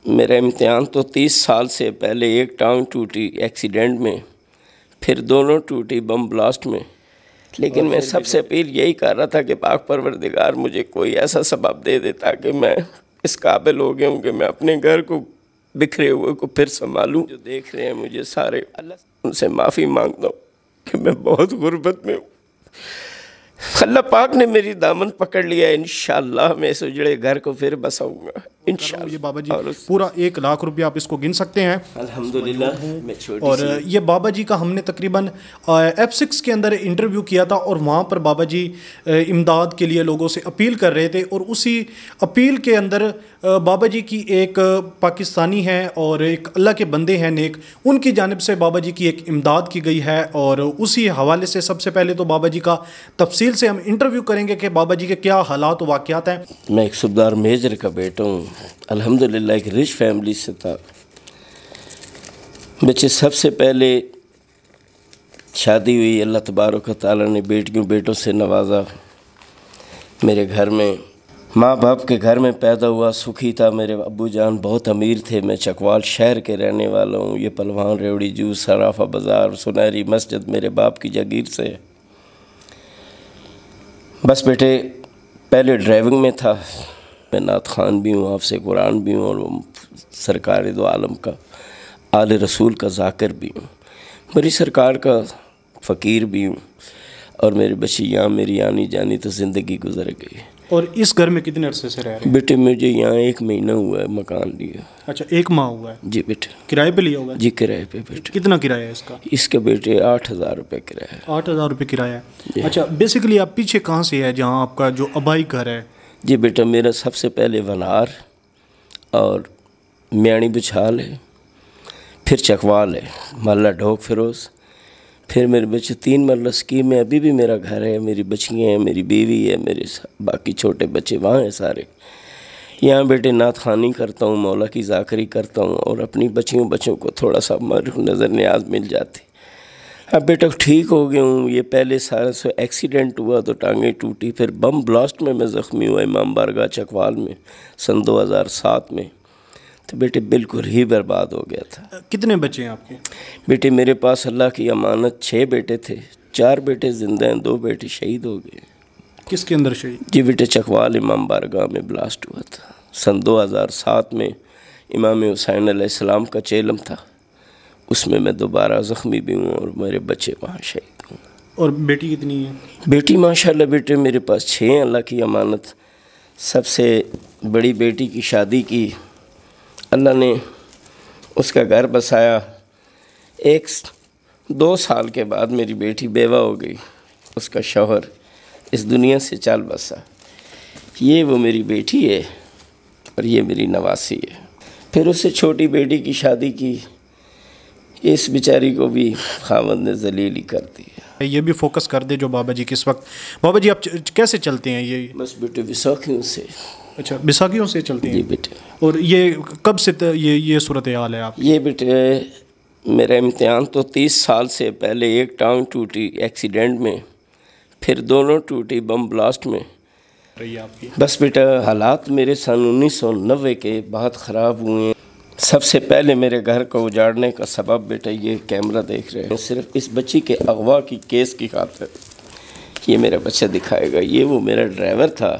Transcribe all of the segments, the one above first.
میرا امتحان تو 30 سال سے پہلے ایک ٹانگ ٹوٹی ایکسیڈنٹ میں، پھر دونوں ٹوٹی بم بلاسٹ میں، لیکن میں سب سے اپیل یہی کر رہا تھا کہ پاک پروردگار مجھے کوئی ایسا سبب دے دے تاکہ میں اس قابل ہو گیا ہوں کہ میں اپنے گھر کو بکھرے ہوئے کو پھر سنبھالوں۔ جو دیکھ رہے ہیں مجھے سارے، اللہ ان سے معافی مانگتا ہوں کہ میں بہت غربت میں ہوں۔ اللہ پاک نے میری دامن پکڑ لیا، انشاءاللہ میں اس اجڑے گھر کو پھر بساؤں گا انشاءاللہ۔ یہ بابا جی پورا 1 لاکھ روپیہ آپ اس کو گن سکتے ہیں الحمدللہ۔ میں چھوٹی اور یہ بابا جی کا ہم نے تقریباً F6 کے اندر انٹرویو کیا تھا، اور وہاں پر بابا جی امداد کے لیے لوگوں سے اپیل کر رہے تھے، اور اسی اپیل کے اندر بابا جی کی ایک پاکستانی ہیں اور ایک اللہ کے بندے ہیں نیک، ان کی جانب سے بابا جی کی ایک امداد کی گئی ہے، اور اسی حوالے سے سب سے پہلے تو بابا جی کا تفصیل سے ہم انٹرویو کریں گے کہ بابا جی کے کیا حالات و واقعات ہیں۔ میں ایک صوبدار میجر کا بیٹا ہوں، الحمدللہ ایک رچ فیملی سے تھا۔ بچے سب سے پہلے شادی ہوئی، اللہ تبارک و تعالیٰ نے بیٹیوں بیٹوں سے نوازا۔ میرے گھر میں ماں باپ کے گھر میں پیدا ہوا، سکھی تھا۔ میرے ابو جان بہت امیر تھے۔ میں چکوال شہر کے رہنے والا ہوں۔ یہ پلوان ریوڑی جوس صرافہ بازار سنہری مسجد میرے باپ کی جاگیر سے۔ بس بیٹے پہلے ڈرائیونگ میں تھا، میں نعت خوان بھی ہوں، حافظ قرآن بھی ہوں، اور سرکار دو عالم کا آل رسول کا ذاکر بھی ہوں، بڑی سرکار کا فقیر بھی ہوں، اور میرے بچے یہاں میری آنی جانی تو زندگی گزر گئی۔ اور اس گھر میں کتنے عرصے سے رہ رہے ہیں؟ بیٹے مجھے یہاں 1 مہینہ ہوا ہے مکان لیا۔ اچھا 1 ماہ ہوا ہے؟ جی بیٹے۔ کرائے پہ لیا ہوگا؟ جی کرائے پہ بیٹے۔ کتنا کرایہ ہے اس کا؟ اس کا بیٹے 8,000 روپے کرایہ ہے۔ 8,000 روپے کرایہ ہے۔ اچھا بیسیکلی آپ پیچھے کہاں سے ہے جہاں آپ کا جو آبائی گھر ہے؟ جی بیٹا میرا سب سے پہلے ونار اور میانی بچھال ہے، پھر چکوال ہے، محلہ ڈھوک فیروز، پھر میرے بچے 3 مرلہ اسکیم میں ابھی بھی میرا گھر ہے، میری بچیاں ہیں، میری بیوی ہے، میرے باقی چھوٹے بچے وہاں ہیں سارے۔ یہاں بیٹے نعت خوانی کرتا ہوں، مولا کی ذاکری کرتا ہوں، اور اپنی بچوں کو تھوڑا سا نظر نیاز مل جاتی۔ اب بیٹا ٹھیک ہو گیا ہوں۔ یہ پہلے سارا سو ایکسیڈنٹ ہوا تو ٹانگیں ٹوٹی، پھر بم بلاسٹ میں زخمی ہوا امام بارگاہ چکوال میں سن 2007 میں، تو بیٹے بالکل ہی برباد ہو گیا تھا۔ کتنے بچے ہیں آپ کے؟ بیٹے میرے پاس اللہ کی امانت 6 بیٹے تھے، 4 بیٹے زندہ ہیں، 2 بیٹے شہید ہو گئے۔ کس کے اندر شہید؟ جی بیٹے چکوال امام بارگاہ میں بلاسٹ ہوا تھا سن 2007 میں۔ امام حسین علیہ السلام کا چیلم تھا، اس میں میں دوبارہ زخمی بھی ہوں، اور میرے بچے وہاں شہید ہوں۔ اور بیٹی کتنی ہے؟ بیٹی ماشاءاللہ بیٹے میرے پاس 6 ہیں اللہ کی امانت۔ سب سے بڑی بیٹی کی شادی کی، اللہ نے اس کا گھر بسایا۔ 2 سال کے بعد میری بیٹی بیوہ ہو گئی، اس کا شوہر اس دنیا سے چل بسا۔ یہ وہ میری بیٹی ہے، اور یہ میری نواسی ہے۔ پھر اس سے چھوٹی بیٹی کی شادی کی، اس بیچاری کو بھی خاوند نے ذلیل ہی کر دیا۔ یہ بھی فوکس کر دے جو بابا جی کس وقت، بابا جی آپ کیسے چلتے ہیں؟ یہ بس بیٹے وساکھیوں سے۔ اچھا بیساکھیوں سے چلتے ہیں؟ جی بیٹے۔ اور یہ کب سے یہ صورتحال ہے آپ؟ یہ بیٹے میرا امتحان تو 30 سال سے پہلے ایک ٹانگ ٹوٹی ایکسیڈنٹ میں، پھر دونوں ٹوٹی بم بلاسٹ میں۔ رہی آپ کی بس بیٹا حالات میرے سن 1990 کے بہت خراب ہوئے ہیں۔ سب سے پہلے میرے گھر کو اجاڑنے کا سبب بیٹا یہ کیمرہ دیکھ رہے ہیں، صرف اس بچی کے اغوا کی کیس کی خاطر۔ یہ میرا بچہ دکھائے گا، یہ وہ میرا ڈرائیور تھا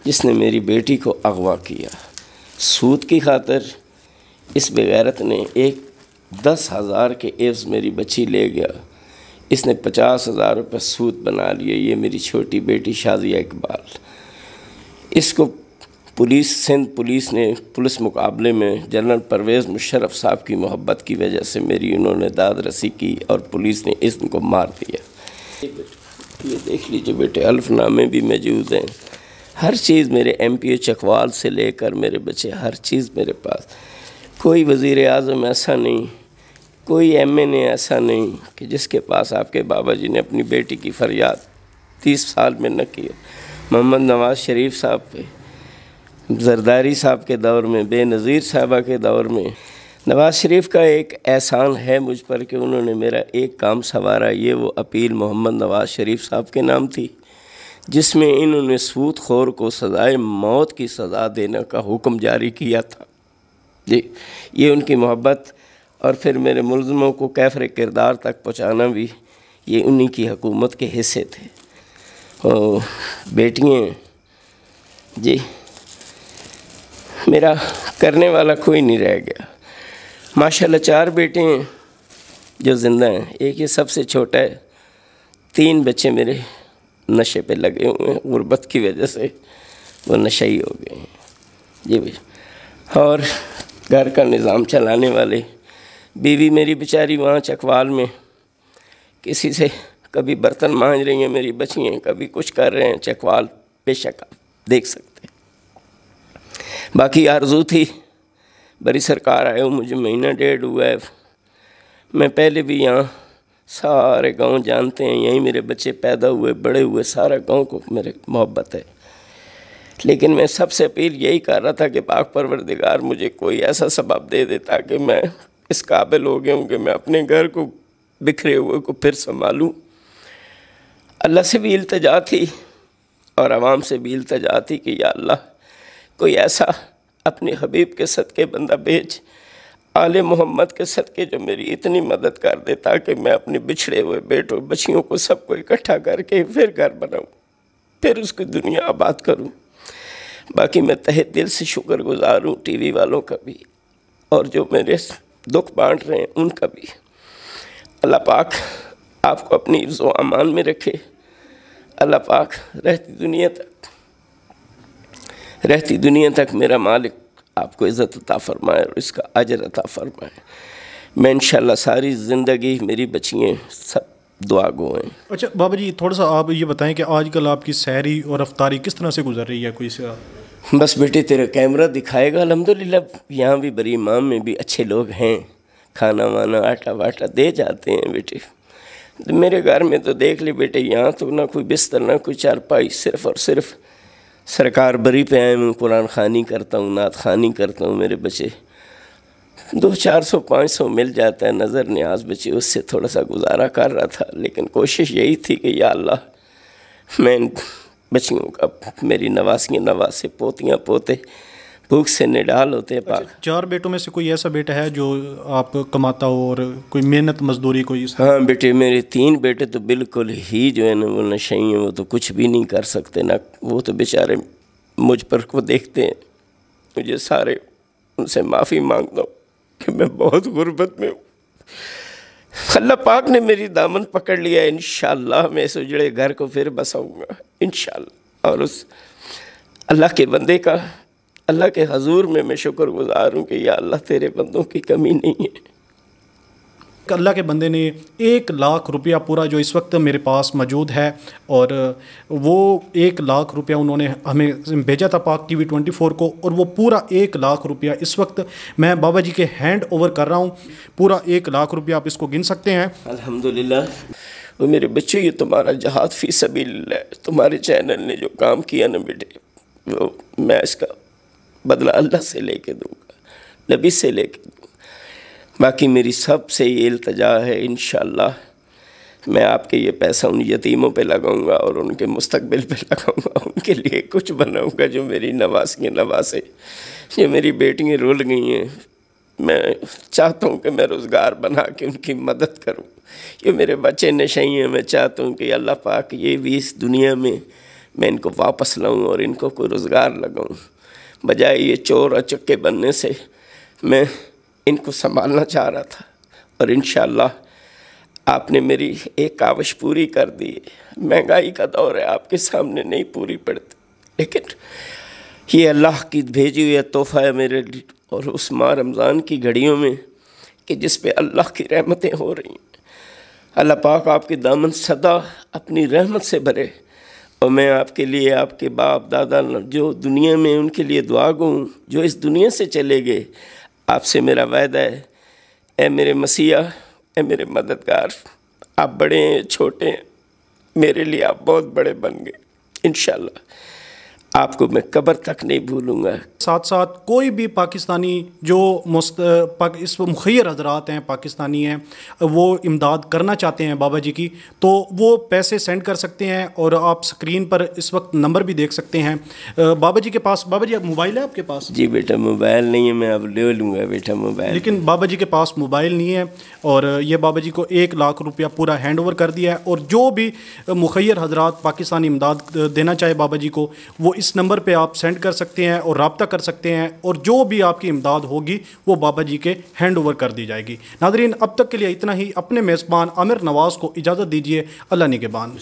جس نے میری بیٹی کو اغوا کیا۔ سود کی خاطر اس بغیرت نے 10,000 کے عوض میری بچی لے گیا، اس نے 50,000 روپے سود بنا لیے۔ یہ میری چھوٹی بیٹی شازیہ اقبال، اس کو سندھ پولیس نے پولیس مقابلے میں جنرل پرویز مشرف صاحب کی محبت کی وجہ سے میری انہوں نے داد رسی کی، اور پولیس نے اس کو مار دیا۔ یہ دیکھ لیجئے بیٹے، حلف نامے بھی موجود ہیں، ہر چیز میرے MP چکوال سے لے کر میرے بچے، ہر چیز میرے پاس۔ کوئی وزیر اعظم ایسا نہیں، کوئی MN ایسا نہیں کہ جس کے پاس آپ کے بابا جی نے اپنی بیٹی کی فریاد 30 سال میں نہ کی۔ محمد نواز شریف صاحب پہ، زرداری صاحب کے دور میں، بے نظیر صاحبہ کے دور میں، نواز شریف کا ایک احسان ہے مجھ پر کہ انہوں نے میرا ایک کام سنوارا۔ یہ وہ اپیل محمد نواز شریف صاحب کے نام تھی جس میں انہوں نے سود خور کو سزائے موت کی سزا دینے کا حکم جاری کیا تھا۔ جی یہ ان کی محبت اور پھر میرے ملزموں کو کیفر کردار تک پہنچانا بھی یہ انہی کی حکومت کے حصے تھے۔ اور بیٹیاں جی میرا کرنے والا کوئی نہیں رہ گیا، ماشاءاللہ 4 بیٹے ہیں جو زندہ ہیں، ایک یہ سب سے چھوٹا ہے، 3 بچے میرے نشے پہ لگے ہوئے ہیں، غربت کی وجہ سے وہ نشئی ہو گئے ہیں جی بھائی۔ اور گھر کا نظام چلانے والے بیوی میری بیچاری وہاں چکوال میں کسی سے کبھی برتن مانج رہی ہیں میری بچیاں، کبھی کچھ کر رہے ہیں چکوال، بے شک آپ دیکھ سکتے ہیں۔ باقی آرزو تھی بڑی سرکار آئے ہو، مجھے مہینہ 1.5 ہوا ہے، میں پہلے بھی یہاں سارے گاؤں جانتے ہیں، یہیں میرے بچے پیدا ہوئے بڑے ہوئے، سارا گاؤں کو میرے محبت ہے، لیکن میں سب سے اپیل یہی کر رہا تھا کہ پاک پروردگار مجھے کوئی ایسا سبب دے دے تاکہ میں اس قابل ہو گیا ہوں کہ میں اپنے گھر کو بکھرے ہوئے کو پھر سنبھالوں۔ اللہ سے بھی التجا تھی اور عوام سے بھی التجا تھی کہ یا اللہ کوئی ایسا اپنے حبیب کے صدقے بندہ بھیج، آل محمد کے صدقے جو میری اتنی مدد کر دے تاکہ میں اپنے بچھڑے ہوئے بیٹوں بچیوں کو سب کو اکٹھا کر کے پھر گھر بناؤں، پھر اس کی دنیا آباد کروں۔ باقی میں تہہ دل سے شکر گزار ہوں ٹی وی والوں کا بھی، اور جو میرے دکھ بانٹ رہے ہیں ان کا بھی۔ اللہ پاک آپ کو اپنی حفظ و امان میں رکھے، اللہ پاک رہتی دنیا تک میرا مالک آپ کو عزت عطا فرمائے اور اس کا اجر عطا فرمائے۔ میں انشاءاللہ ساری زندگی میری بچیاں سب دعا گو ہیں۔ اچھا بابا جی تھوڑا سا آپ یہ بتائیں کہ آج کل آپ کی سحری اور افطاری کس طرح سے گزر رہی ہے؟ کوئی سے بس بیٹے تیرا کیمرہ دکھائے گا، الحمدللہ یہاں بھی بری امام میں بھی اچھے لوگ ہیں، کھانا وانا آٹا واٹا دے جاتے ہیں بیٹے۔ میرے گھر میں تو دیکھ لی بیٹے، یہاں تو نہ کوئی بستر نہ کوئی چارپائی، صرف اور صرف سرکار بری پہ آئے میں قرآن خوانی کرتا ہوں، نعت خوانی کرتا ہوں، میرے بچے 200-400-500 مل جاتا ہے نظر نیاز بچے، اس سے تھوڑا سا گزارا کر رہا تھا، لیکن کوشش یہی تھی کہ یا اللہ میں ان بچیوں کا، میری نواسیاں نواسے پوتیاں پوتے بھوک سے نڈال ہوتے ہیں پاک۔ 4 بیٹوں میں سے کوئی ایسا بیٹا ہے جو آپ کماتا ہو اور کوئی محنت مزدوری کوئی؟ ہاں بیٹے میرے 3 بیٹے تو بالکل ہی جو ہے نا وہ نشئی ہیں، وہ تو کچھ بھی نہیں کر سکتے، نہ وہ تو بیچارے مجھ پر کو دیکھتے ہیں، مجھے سارے ان سے معافی مانگتا ہوں کہ میں بہت غربت میں ہوں۔ اللہ پاک نے میری دامن پکڑ لیا، انشاءاللہ میں اس اجڑے گھر کو پھر بساؤں گا انشاءاللہ، اور اس اللہ کے بندے کا اللہ کے حضور میں شکر گزار ہوں کہ یا اللہ تیرے بندوں کی کمی نہیں ہے۔ اللہ کے بندے نے 1 لاکھ روپیہ پورا جو اس وقت میرے پاس موجود ہے، اور وہ 1 لاکھ روپیہ انہوں نے ہمیں بھیجا تھا پاک ٹی وی 24 کو، اور وہ پورا 1 لاکھ روپیہ اس وقت میں بابا جی کے ہینڈ اوور کر رہا ہوں، پورا 1 لاکھ روپیہ آپ اس کو گن سکتے ہیں۔ الحمدللہ وہ میرے بچے، یہ تمہارا جہاد فی سبیل اللہ، تمہارے چینل نے جو کام کیا نا بیٹے، وہ میں اس کا بدلہ اللہ سے لے کے دوں گا، نبی سے لے کے دوں گا۔ باقی میری سب سے یہ التجا ہے، انشاءاللہ میں آپ کے یہ پیسہ ان یتیموں پہ لگاؤں گا اور ان کے مستقبل پہ لگاؤں گا، ان کے لیے کچھ بناؤں گا، جو میری نواسیاں نواسے، جو میری بیٹیاں رول گئی ہیں، میں چاہتا ہوں کہ میں روزگار بنا کے ان کی مدد کروں۔ یہ میرے بچے نشئی ہیں، میں چاہتا ہوں کہ اللہ پاک یہ بھی اس دنیا میں میں ان کو واپس لاؤں اور ان کو کوئی روزگار لگاؤں، بجائے یہ چور اور چکے بننے سے میں ان کو سنبھالنا چاہ رہا تھا، اور انشاءاللہ آپ نے میری ایک کاوش پوری کر دی ہے۔ مہنگائی کا دور ہے، آپ کے سامنے نہیں پوری پڑتی، لیکن یہ اللہ کی بھیجی ہوئی تحفہ ہے میرے لیے، اور اس ماہ رمضان کی گھڑیوں میں کہ جس پہ اللہ کی رحمتیں ہو رہی ہیں، اللہ پاک آپ کے دامن سدا اپنی رحمت سے بھرے، اور میں آپ کے لیے، آپ کے باپ دادا جو دنیا میں ان کے لیے دعا گو ہوں، جو اس دنیا سے چلے گئے، آپ سے میرا وعدہ ہے، اے میرے مسیح، اے میرے مددگار، آپ بڑے ہیں چھوٹے ہیں، میرے لیے آپ بہت بڑے بن گئے، انشاءاللہ آپ کو میں قبر تک نہیں بھولوں گا۔ ساتھ ساتھ کوئی بھی پاکستانی جو اس مخیر حضرات ہیں، پاکستانی ہیں، وہ امداد کرنا چاہتے ہیں بابا جی کی، تو وہ پیسے سینڈ کر سکتے ہیں، اور آپ سکرین پر اس وقت نمبر بھی دیکھ سکتے ہیں۔ بابا جی کے پاس، بابا جی موبائل ہے آپ کے پاس؟ جی بیٹا موبائل نہیں ہے، میں اب لے لوں گا بیٹا موبائل، لیکن بابا جی کے پاس موبائل نہیں ہے، اور یہ بابا جی کو 1 لاکھ روپیہ پورا ہینڈ اوور کر دیا ہے، اور جو بھی مخیر حضرات پاکستانی امداد دینا چاہے بابا جی کو، وہ اس نمبر پہ آپ سینڈ کر سکتے ہیں اور رابطہ کر سکتے ہیں، اور جو بھی آپ کی امداد ہوگی وہ بابا جی کے ہینڈ اوور کر دی جائے گی۔ ناظرین اب تک کے لیے اتنا ہی، اپنے میزبان عامر نواز کو اجازت دیجیے، اللہ نگہبان۔